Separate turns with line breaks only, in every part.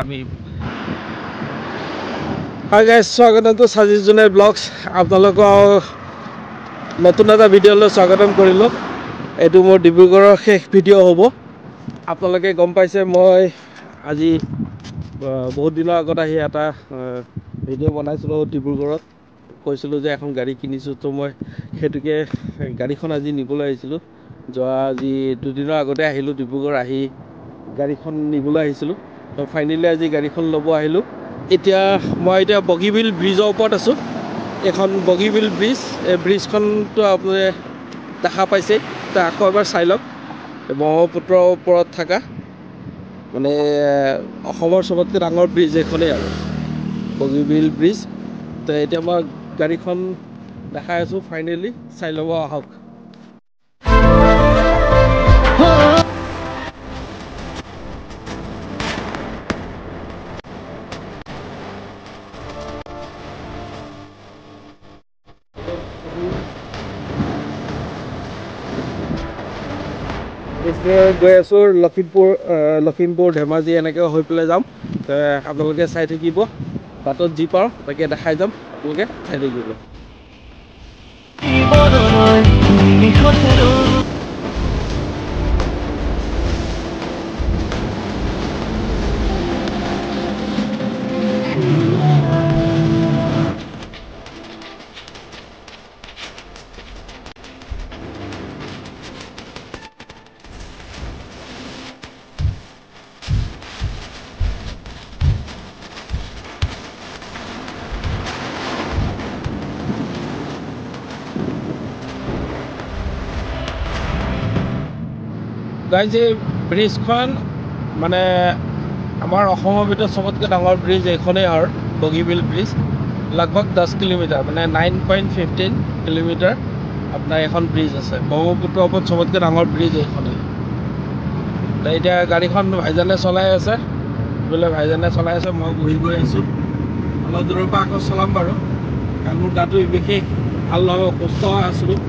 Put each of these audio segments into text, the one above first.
আমি hi guys স্বাগতম two Sajid Junaid blogs আপোনালোকক নতুন এটা ভিডিঅ'লৈ স্বাগতম কৰিলোঁ এইটো মোৰ ডিব্ৰুগড়ৰ শেষ ভিডিঅ' হ'ব আপোনালোকে গম পাইছে মই আজি বহুত দিনৰ আগত আহি এটা ভিডিঅ' বনাইছিলোঁ ডিব্ৰুগড়ত কৈছিলোঁ যে এখন গাড়ী কিনিছোঁ তো মই সেইটোকে গাড়ীখন আজি নিবলৈ আহিছিলোঁ যোৱা আজি দুদিনৰ আগতে আহিলোঁ ডিব্ৰুগড় আহি গাড়ীখন নিবলৈ আহিছিলোঁ তো ফাইনেলি আজি গাড়ীখন ল'ব আহিলোঁ এতিয়া মই এতিয়া বগীবিল ব্ৰিজৰ ওপৰত আছোঁ এখন বগীবিল ব্ৰিজ এই ব্ৰিজখনটো আপুনি দেখা পাইছে তো আকৌ এবাৰ চাই লওক ব্ৰহ্মপুত্ৰৰ ওপৰত থকা মানে অসমৰ চবতকৈ ডাঙৰ ব্ৰিজ এইখনেই আৰু বগীবিল ব্ৰিজ তো এতিয়া মই গাড়ীখন দেখাই আছোঁ ফাইনেলি চাই ল'ব আহক গৈ আছোঁ লখিমপুৰ ধেমাজি এনেকৈ হৈ পেলাই যাম আপোনালোকে চাই থাকিব বাটত যি পাওঁ তাকে দেখাই যাম আপোনালোকে চাই থাকিব গাইজ এই ব্ৰিজখন মানে আমাৰ অসমৰ ভিতৰত চবতকৈ ডাঙৰ ব্ৰিজ এইখনেই আৰু বগীবিল ব্ৰিজ লগভগ 10 কিলোমিটাৰ মানে 9.15 কিলোমিটাৰ আপোনাৰ এখন ব্ৰিজ আছে ব্ৰহ্মপুত্ৰৰ ওপৰত চবতকৈ ডাঙৰ ব্ৰিজ এইখনেই এতিয়া গাড়ীখন ভাইজানে চলাই আছে বোলে ভাইজানে চলাই আছে মই বহি গৈ আহিছোঁ অলপ দূৰৰ পৰা আকৌ চলাম বাৰু কাৰণ মোৰ গাটো বিশেষ ভাল নহয় অসুস্থ হৈ আছিলোঁ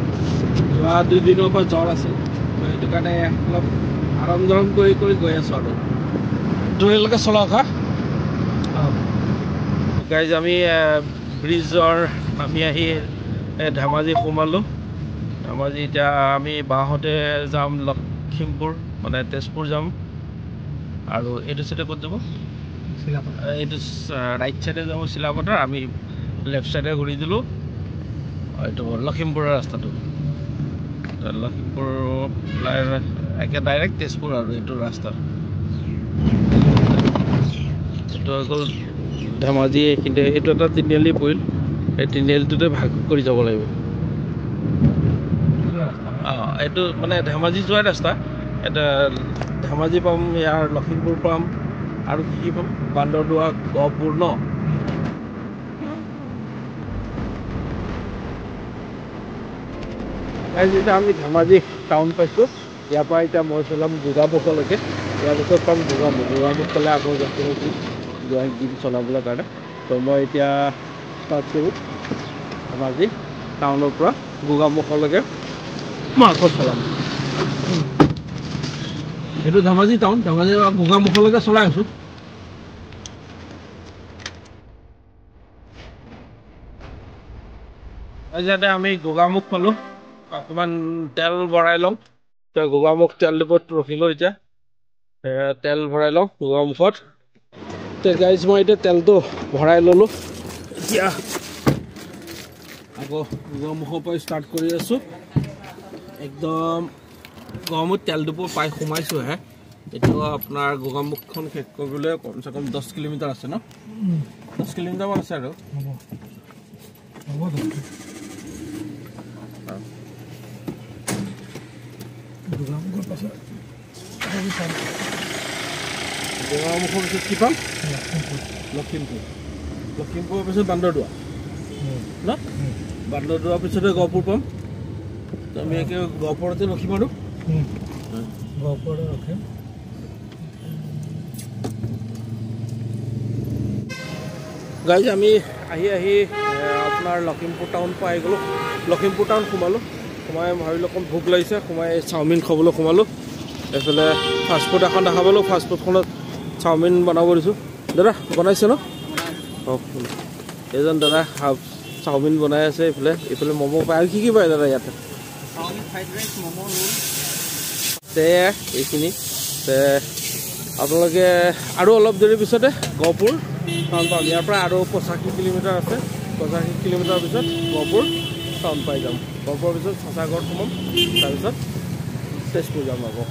যোৱা 2 দিনৰ পৰা জ্বৰ আছিল সেইটো কাৰণে অলপ আৰাম কৰি গৈ আছোঁ আৰু দূৰলৈকে চলাওক হা গাইজ আমি ব্ৰিজৰ নামি আহি ধেমাজি সোমালোঁ ধেমাজি এতিয়া আমি বাওঁহাতে যাম লখিমপুৰ মানে তেজপুৰ যাম আৰু এইটো চাইডে ক'ত যাব এইটো ৰাইট চাইডে যাব চিলাপথাৰ আমি লেফ্ট চাইডে ঘূৰি দিলোঁ এইটো লখিমপুৰৰ ৰাস্তাটো লখিমপুৰ একে ডাইৰেক্ট তেজপুৰ আৰু এইটো ৰাস্তা এইটো অকল ধেমাজি এইখিনিতে এইটো এটা তিনিআলি পৰিল এই তিনিআলিটোতে ভাগ কৰি যাব লাগিব এইটো মানে ধেমাজি যোৱাৰ ৰাস্তা এটা ধেমাজি পাম ইয়াৰ লখিমপুৰ পাম আৰু কি পাম বান্দৰদোৱা গহপুৰ ন যেতিয়া আমি ধেমাজি টাউন পাইছোঁ ইয়াৰ পৰা এতিয়া মই চলাম গোগামুখলৈকে ইয়াৰ পিছত পাম গোগামুখ পালে আকৌ দিম চলাবলৈ কাৰণে তো মই এতিয়া ষ্টাৰ্ট কৰোঁ ধেমাজি টাউনৰ পৰা গোগামুখলৈকে মই আকৌ চলাম এইটো ধেমাজি টাউন ধেমাজিৰ পৰা গোগামুখলৈকে চলাই আছোঁ ইয়াতে আমি গোগামুখ পালোঁ অকণমান তেল ভৰাই লওঁ গোগামুখ তেল ডিপোত ৰখিলোঁ এতিয়া তেল ভৰাই লওঁ গোগামুখত গাইজ মই এতিয়া তেলটো ভৰাই ল'লোঁ এতিয়া আকৌ গোগামুখৰ পৰা ষ্টাৰ্ট কৰি আছোঁ একদম গোগামুখ তেল ডিপো পাই সোমাইছোঁহে এইটো আপোনাৰ গোগামুখখন শেষ কৰিবলৈ কমচে কম 10 কিলোমিটাৰ আছে ন 10 কিলোমিটাৰমান আছে আৰু গোগামুখৰ পাছত গোগামুখৰ পিছত কি পাম লখিমপুৰৰ পিছত বান্দৰদোৱা ন বান্দৰদোৱাৰ পিছতে গহপুৰ পাম আমি একে গহপুৰতে ৰখিম আৰু গহপুৰতে ৰখিম গাইজ আমি আহি আপোনাৰ লখিমপুৰ টাউন পৰা আহি গ'লোঁ লখিমপুৰ টাউন সোমালোঁ সোমাই ভাবিলোঁ অকণ ভোক লাগিছে সোমাই চাওমিন খাবলৈ সোমালোঁ এইফালে ফাষ্টফুড এখন দেখা পালোঁ ফাষ্টফুডখনত চাওমিন বনাব দিছোঁ দাদা বনাইছে ন এজন দাদা চাওমিন বনাই আছে এইফালে ম'ম' পায় আৰু কি পায় দাদা ইয়াতে এইখিনি আপোনালোকে আৰু অলপ দেৰি পিছতে গহপুৰ টাউন পাম ইয়াৰ পৰা আৰু 85 কিলোমিটাৰ আছে 85 কিলোমিটাৰ পিছত গহপুৰ টাউন পাই যাম গহপুৰৰ পিছত চাচাগড় সোমাম তাৰপিছত তেজপুৰ যাম আকৌ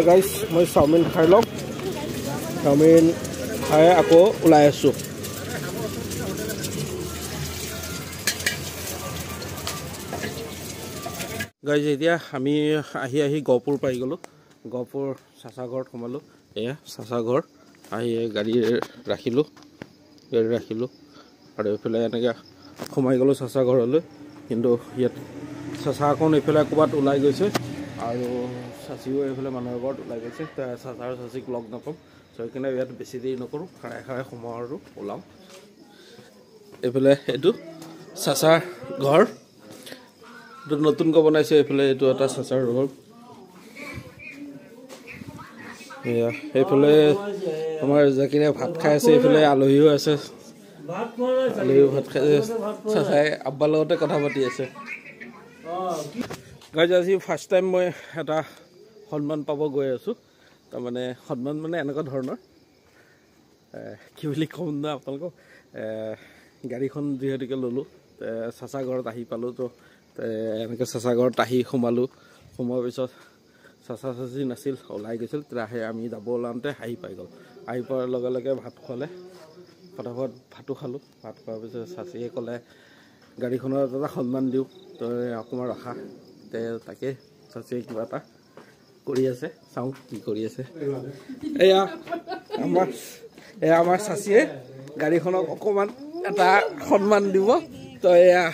গাইজ মই চাওমিন খাই লওঁ চাওমিন খাই আকৌ ওলাই আছোঁ গাইজ এতিয়া আমি আহি গহপুৰ পাই গ'লোঁ গহপুৰ চাচাগড়ত সোমালোঁ এয়া চাচাগড় আহি গাড়ী ৰাখিলোঁ আৰু এইফালে এনেকৈ সোমাই গ'লোঁ চাচাগড়লৈ কিন্তু ইয়াত চাচাখন এইফালে ক'ৰবাত ওলাই গৈছে আৰু চাচিও এইফালে মানুহৰ ঘৰত ওলাই গৈছে চাচা আৰু চাচিক লগ নাপাম চ' সেইকাৰণে ইয়াত বেছি দেৰি নকৰোঁ খাই সোমাওঁ আৰু ওলাম এইফালে এইটো চাচাৰ ঘৰ নতুনকৈ বনাইছে এইফালে এইটো এটা চাচাৰ ঘৰ এয়া এইফালে আমাৰ যাকিনে ভাত খাই আছে এইফালে আলহীও আছে আলহীও ভাত খাই চাচাই আব্বাৰ লগতে কথা পাতি আছে গাইজ আজি ফাৰ্ষ্ট টাইম মই এটা সন্মান পাব গৈ আছোঁ তাৰমানে সন্মান মানে এনেকুৱা ধৰণৰ কি বুলি ক'ম ন আপোনালোকক গাড়ীখন যিহেতুকে ল'লোঁ চাচাগড়ত আহি পালোঁ তো এনেকৈ চাচাগড়ত আহি সোমোৱাৰ পিছত চাচা চাচি নাছিল ওলাই গৈছিল তেতিয়া আমি যাব ওলাওঁতে আহি পাই গ'ল আহি পোৱাৰ লগে লগে ভাত খোৱালে ফটাফট ভাতো খালোঁ ভাত খোৱাৰ পিছত চাচিয়ে ক'লে গাড়ীখনৰ এটা সন্মান দিওঁ তই অকণমান ৰখা তাকে চাচিয়ে কিবা এটা কৰি আছে চাওঁ কি কৰি আছে এয়া আমাৰ চাচিয়ে গাড়ীখনক অকণমান এটা সন্মান দিব তো এয়া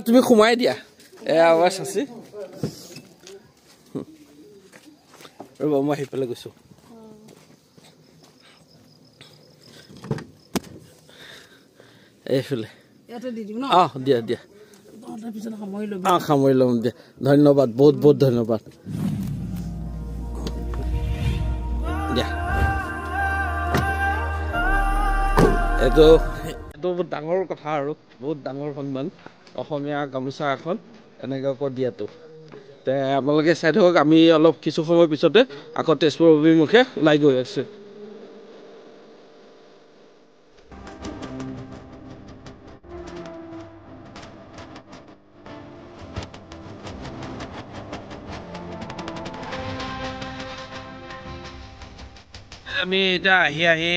তুমি সোমাই দিয়া এয়া আমাৰ চাচি ৰ'ব মই আহি পেলাই গৈছোঁ এইফালে দিয়া সামৰি ল'ম দিয়া ধন্যবাদ বহুত ধন্যবাদ দিয়া এইটো বহুত ডাঙৰ কথা আৰু বহুত ডাঙৰ সন্মান অসমীয়া গামোচা এখন এনেকৈ আকৌ দিয়াটো আপোনালোকে চাই থাকক আমি অলপ কিছু সময় পিছতে আকৌ তেজপুৰ অভিমুখে ওলাই গৈ আছোঁ আমি এতিয়া আহি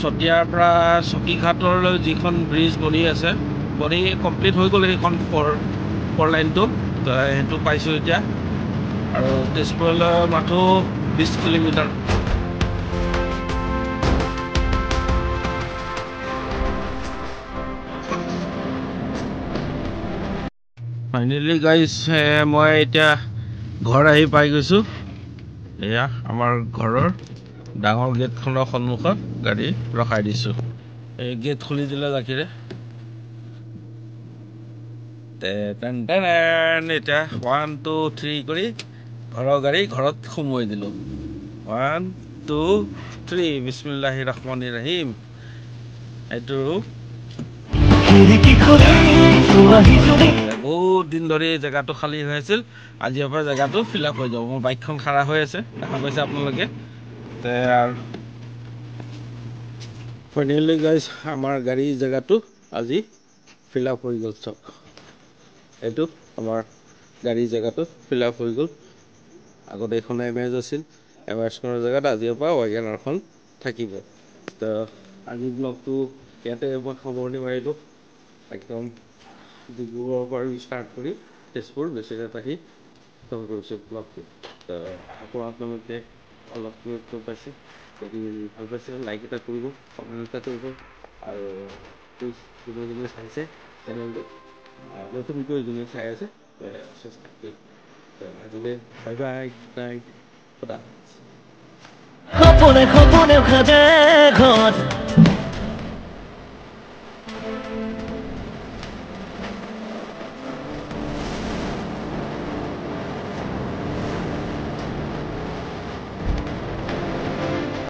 চতিয়াৰ পৰা চকীঘাটলৈ যিখন ব্ৰিজ বনি আছে কমপ্লিট হৈ গ'ল সেইখন ফ'ৰ লাইনটো সেইটো পাইছোঁ এতিয়া আৰু তেজপুৰলৈ মাথো 20 কিলোমিটাৰ ফাইনেলি গাইজ মই এতিয়া ঘৰ আহি পাই গৈছোঁ এয়া আমাৰ ঘৰৰ ডাঙৰ গেটখনৰ সন্মুখত গাড়ী ৰখাই দিছোঁ এই গেট খুলি দিলে জাকিৰে এতিয়া 1 2 3 কৰি ঘৰৰ গাড়ী ঘৰত সোমোৱাই দিলোঁ 1 2 3 বিস্মিল্লাহিৰ ৰহমানিৰ ৰহিম এইটো বহুত দিন ধৰি জেগাটো খালী হৈ আছিল আজিৰ পৰা জেগাটো ফিল আপ হৈ যাব মোৰ বাইকখন খাৰা হৈ আছে দেখা পাইছে আপোনালোকে ফাইনেলি গাইজ আমাৰ গাড়ী জেগাটো আজি ফিল আপ হৈ গ'ল চব এইটো আমাৰ গাড়ী জেগাটো ফিল আপ হৈ গ'ল আগতে এইখন এমেজ আছিল এমেজখনৰ জেগাত আজিৰ পৰা ৱেগনাৰখন থাকিব তো আজিৰ ব্লগটো ইয়াতে মই সামৰণি মাৰিলোঁ একদম ডিব্ৰুগড়ৰ পৰা ষ্টাৰ্ট কৰি তেজপুৰ বেছিৰাত আহি খতম কৰিছোঁ ব্লগটো তো আকৌ আপোনালোকে অলপ পাইছে যদি ভাল পাইছে লাইক এটা কৰিব কমেণ্ট এটা কৰিব আৰু যোনে চাইছে চেনেলটো নতুনকৈ যোনে চাই আছে আজিলৈ বাই বাই গুড নাইট সদায়